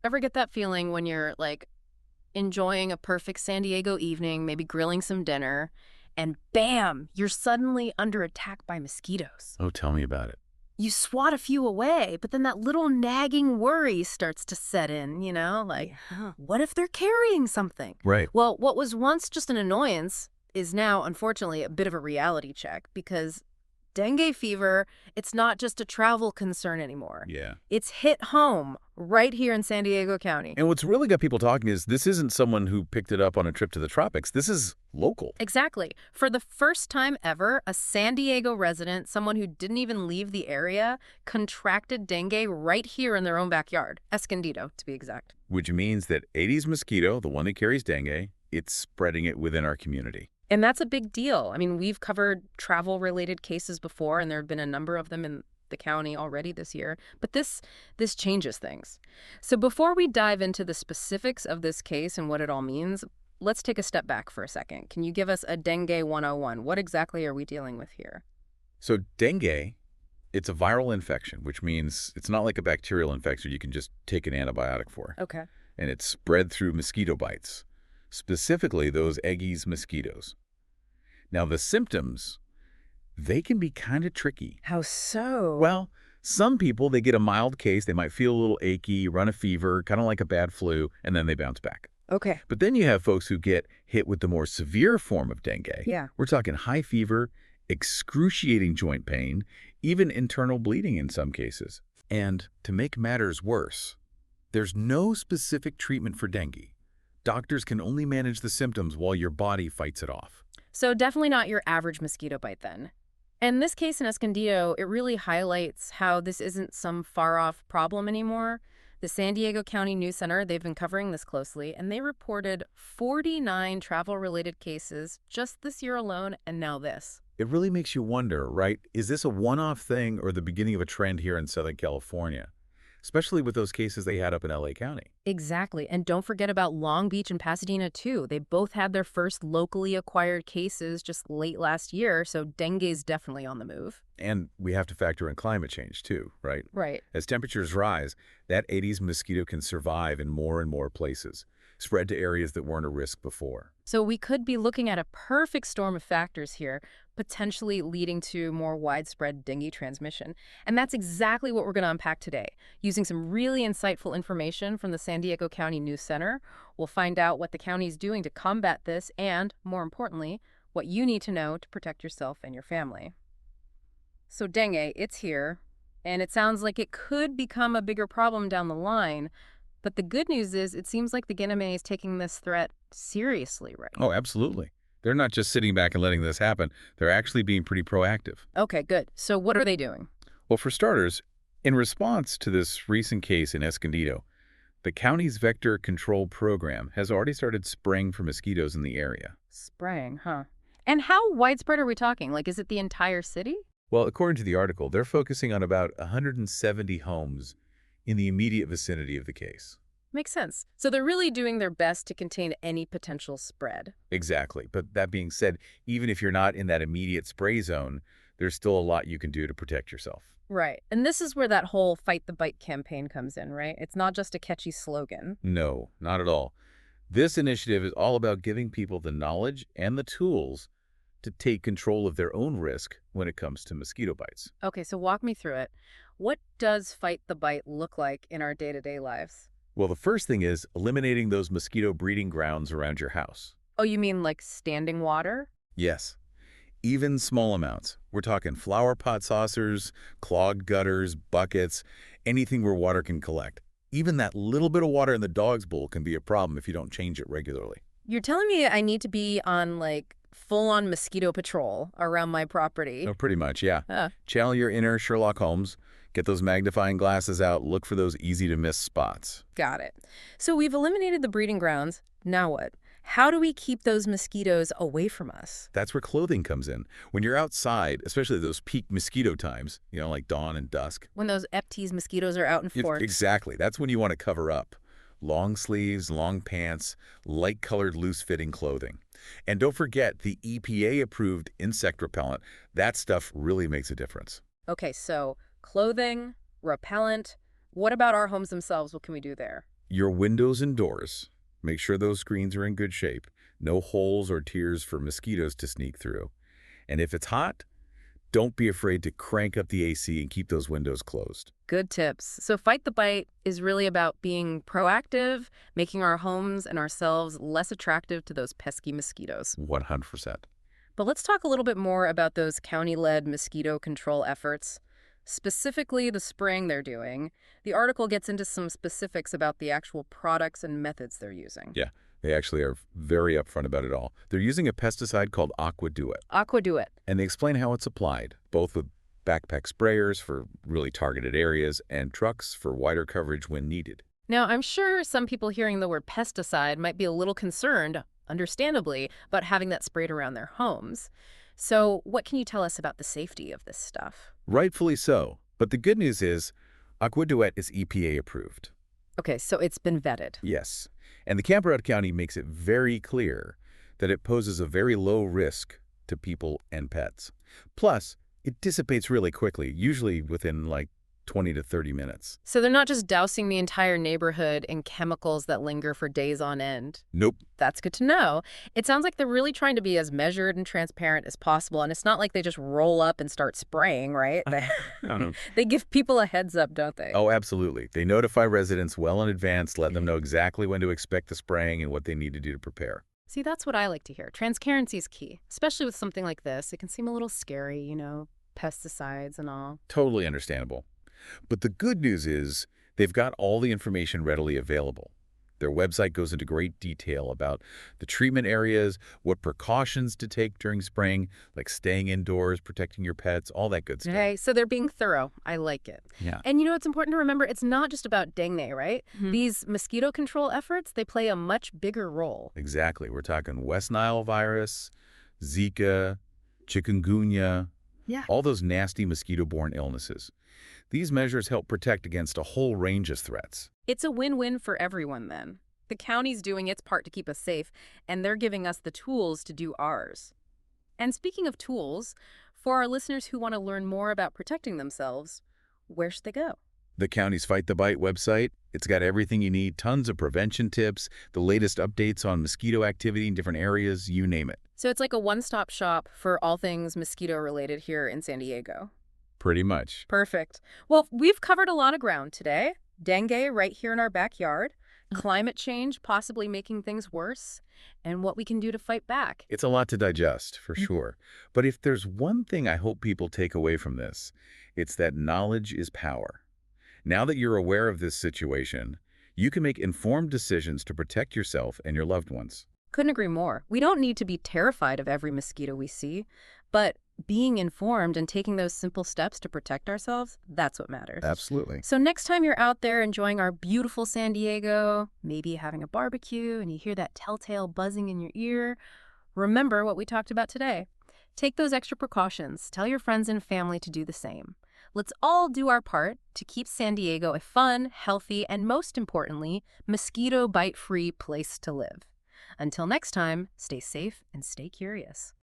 Ever get that feeling when you're like enjoying a perfect San Diego evening, maybe grilling some dinner, and bam, you're suddenly under attack by mosquitoes? Oh, tell me about it. You swat a few away, but then that little nagging worry starts to set in, like, Yeah. what if they're carrying something? Right. Well, what was once just an annoyance is now, unfortunately, a bit of a reality check because dengue fever, it's not just a travel concern anymore. Yeah. It's hit home right here in San Diego County. And what's really got people talking is this isn't someone who picked it up on a trip to the tropics. This is local. Exactly. For the first time ever, a San Diego resident, someone who didn't even leave the area, contracted dengue right here in their own backyard, Escondido, to be exact. Which means that Aedes mosquito, the one that carries dengue, it's spreading it within our community. And that's a big deal. I mean, we've covered travel-related cases before, and there have been a number of them in the county already this year. But this changes things. So before we dive into the specifics of this case and what it all means, let's take a step back for a second. Can you give us a Dengue 101? What exactly are we dealing with here? So dengue, it's a viral infection, which means it's not like a bacterial infection you can just take an antibiotic for. Okay. And it's spread through mosquito bites, specifically those Aedes mosquitoes. Now, the symptoms, they can be kind of tricky. How so? Well, some people, they get a mild case. They might feel a little achy, run a fever, kind of like a bad flu, and then they bounce back. Okay. But then you have folks who get hit with the more severe form of dengue. Yeah. We're talking high fever, excruciating joint pain, even internal bleeding in some cases. And to make matters worse, there's no specific treatment for dengue. Doctors can only manage the symptoms while your body fights it off. So definitely not your average mosquito bite then. And this case in Escondido, it really highlights how this isn't some far-off problem anymore. The San Diego County News Center, they've been covering this closely, and they reported 49 travel-related cases just this year alone, and now this. It really makes you wonder, right? Is this a one-off thing or the beginning of a trend here in Southern California? Especially with those cases they had up in LA County. Exactly. And don't forget about Long Beach and Pasadena, too. They both had their first locally acquired cases just late last year, so dengue's definitely on the move. And we have to factor in climate change too, right? Right. As temperatures rise, that Aedes mosquito can survive in more and more places, spread to areas that weren't a risk before. So we could be looking at a perfect storm of factors here, potentially leading to more widespread dengue transmission. And that's exactly what we're going to unpack today. Using some really insightful information from the San Diego County News Center, we'll find out what the county is doing to combat this and, more importantly, what you need to know to protect yourself and your family. So dengue, it's here, and it sounds like it could become a bigger problem down the line. But the good news is it seems like the Guinea is taking this threat seriously right now. Oh, absolutely. They're not just sitting back and letting this happen. They're actually being pretty proactive. Okay, good. So what are they doing? Well, for starters, in response to this recent case in Escondido, the county's vector control program has already started spraying for mosquitoes in the area. Spraying, huh? And how widespread are we talking? Like, is it the entire city? Well, according to the article, they're focusing on about 170 homes in the immediate vicinity of the case. Makes sense. So they're really doing their best to contain any potential spread. Exactly. But that being said, even if you're not in that immediate spray zone, there's still a lot you can do to protect yourself. Right. And this is where that whole Fight the Bite campaign comes in, right? It's not just a catchy slogan. No, not at all. This initiative is all about giving people the knowledge and the tools to take control of their own risk when it comes to mosquito bites. Okay, so walk me through it. What does Fight the Bite look like in our day-to-day lives? Well, the first thing is eliminating those mosquito breeding grounds around your house. Oh, you mean like standing water? Yes, even small amounts. We're talking flower pot saucers, clogged gutters, buckets, anything where water can collect. Even that little bit of water in the dog's bowl can be a problem if you don't change it regularly. You're telling me I need to be on like full-on mosquito patrol around my property? Oh, pretty much, yeah. Huh. Channel your inner Sherlock Holmes, get those magnifying glasses out, look for those easy-to-miss spots. Got it. So we've eliminated the breeding grounds. Now what? How do we keep those mosquitoes away from us? That's where clothing comes in. When you're outside, especially those peak mosquito times, like dawn and dusk. When those Eptes mosquitoes are out in force. Exactly. That's when you want to cover up. Long sleeves, long pants, light-colored, loose-fitting clothing. And don't forget the EPA-approved insect repellent. That stuff really makes a difference. Okay, so clothing, repellent. What about our homes themselves? What can we do there? Your windows and doors. Make sure those screens are in good shape. No holes or tears for mosquitoes to sneak through. And if it's hot, don't be afraid to crank up the AC and keep those windows closed. Good tips. So Fight the Bite is really about being proactive, making our homes and ourselves less attractive to those pesky mosquitoes. 100%. But let's talk a little bit more about those county-led mosquito control efforts, specifically the spraying they're doing. The article gets into some specifics about the actual products and methods they're using. Yeah, they actually are very upfront about it all. They're using a pesticide called Aqua Do It, Aqua Do It. and they explain how it's applied, both with backpack sprayers for really targeted areas and trucks for wider coverage when needed. Now, I'm sure some people hearing the word pesticide might be a little concerned, understandably, about having that sprayed around their homes. So what can you tell us about the safety of this stuff? Rightfully so, but the good news is Aqua Do It is EPA approved. Okay, so it's been vetted. Yes, and the Camperdown County makes it very clear that it poses a very low risk to people and pets. Plus, it dissipates really quickly, usually within like 20 to 30 minutes. So they're not just dousing the entire neighborhood in chemicals that linger for days on end. Nope. That's good to know. It sounds like they're really trying to be as measured and transparent as possible, and it's not like they just roll up and start spraying, right? No. They give people a heads up, don't they? Oh, absolutely. They notify residents well in advance, letting them know exactly when to expect the spraying and what they need to do to prepare. See, that's what I like to hear. Transparency is key, especially with something like this. It can seem a little scary, pesticides and all. Totally understandable. But the good news is they've got all the information readily available. Their website goes into great detail about the treatment areas, what precautions to take during spraying, like staying indoors, protecting your pets, all that good stuff. Okay, so they're being thorough. I like it. Yeah. And it's important to remember it's not just about dengue, right? These mosquito control efforts, they play a much bigger role. Exactly. We're talking West Nile virus, Zika, chikungunya, all those nasty mosquito-borne illnesses. These measures help protect against a whole range of threats. It's a win-win for everyone then. The county's doing its part to keep us safe, and they're giving us the tools to do ours. And speaking of tools, for our listeners who want to learn more about protecting themselves, where should they go? The county's Fight the Bite website, it's got everything you need, tons of prevention tips, the latest updates on mosquito activity in different areas, you name it. So it's like a one-stop shop for all things mosquito-related here in San Diego. Pretty much. Perfect. Well, we've covered a lot of ground today. Dengue right here in our backyard, climate change possibly making things worse, and what we can do to fight back. It's a lot to digest, for sure. But if there's one thing I hope people take away from this, it's that knowledge is power. Now that you're aware of this situation, you can make informed decisions to protect yourself and your loved ones. Couldn't agree more. We don't need to be terrified of every mosquito we see, but being informed and taking those simple steps to protect ourselves, that's what matters. Absolutely. So next time you're out there enjoying our beautiful San Diego, maybe having a barbecue, and you hear that telltale buzzing in your ear, remember what we talked about today. Take those extra precautions. Tell your friends and family to do the same. Let's all do our part to keep San Diego a fun, healthy, and most importantly, mosquito bite-free place to live. Until next time, stay safe and stay curious.